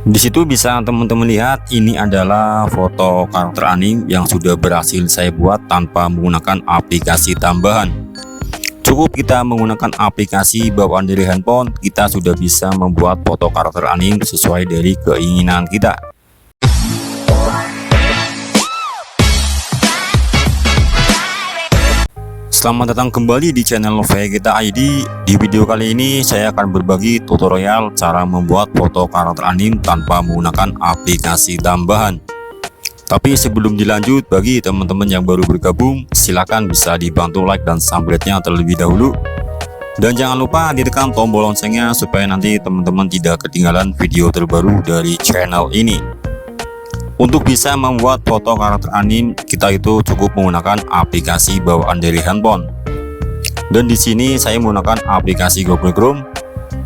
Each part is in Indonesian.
Di situ bisa teman-teman lihat ini adalah foto karakter anime yang sudah berhasil saya buat tanpa menggunakan aplikasi tambahan. Cukup kita menggunakan aplikasi bawaan dari handphone, kita sudah bisa membuat foto karakter anime sesuai dari keinginan kita. Selamat datang kembali di channel Vegeta ID. Di video kali ini saya akan berbagi tutorial cara membuat foto karakter anime tanpa menggunakan aplikasi tambahan. Tapi sebelum dilanjut, bagi teman-teman yang baru bergabung, silakan bisa dibantu like dan subscribe-nya terlebih dahulu. Dan jangan lupa ditekan tombol loncengnya supaya nanti teman-teman tidak ketinggalan video terbaru dari channel ini. Untuk bisa membuat foto karakter anime, kita itu cukup menggunakan aplikasi bawaan dari handphone. Dan di sini saya menggunakan aplikasi Google Chrome.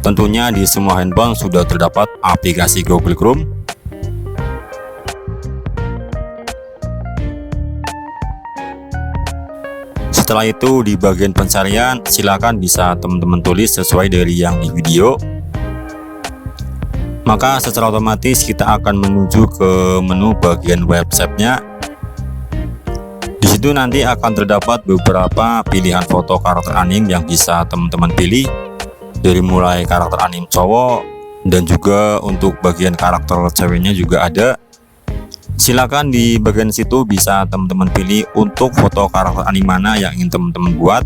Tentunya di semua handphone sudah terdapat aplikasi Google Chrome. Setelah itu di bagian pencarian silakan bisa teman-teman tulis sesuai dari yang di video. Maka secara otomatis kita akan menuju ke menu bagian websitenya. Di situ nanti akan terdapat beberapa pilihan foto karakter anime yang bisa teman-teman pilih, dari mulai karakter anime cowok dan juga untuk bagian karakter ceweknya juga ada. Silakan di bagian situ bisa teman-teman pilih untuk foto karakter anime mana yang ingin teman-teman buat.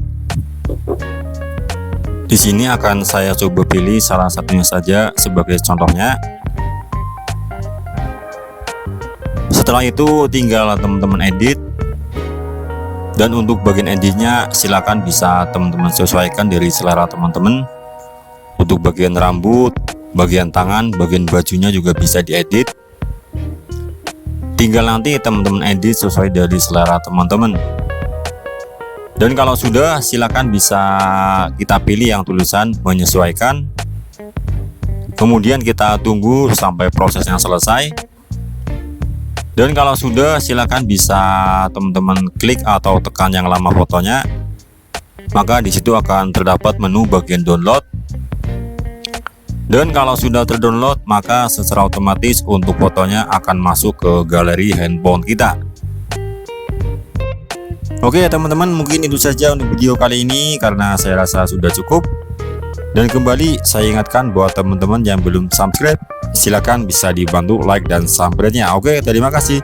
Di sini akan saya coba pilih salah satunya saja sebagai contohnya. Setelah itu tinggal teman-teman edit. Dan untuk bagian editnya silakan bisa teman-teman sesuaikan dari selera teman-teman. Untuk bagian rambut, bagian tangan, bagian bajunya juga bisa diedit. Tinggal nanti teman-teman edit sesuai dari selera teman-teman. Dan kalau sudah, silakan bisa kita pilih yang tulisan menyesuaikan. Kemudian kita tunggu sampai prosesnya selesai. Dan kalau sudah, silakan bisa teman-teman klik atau tekan yang lama fotonya. Maka di situ akan terdapat menu bagian download. Dan kalau sudah terdownload, maka secara otomatis untuk fotonya akan masuk ke galeri handphone kita. Oke teman-teman, mungkin itu saja untuk video kali ini karena saya rasa sudah cukup. Dan kembali saya ingatkan buat teman-teman yang belum subscribe, silakan bisa dibantu like dan subscribe-nya. Oke, terima kasih.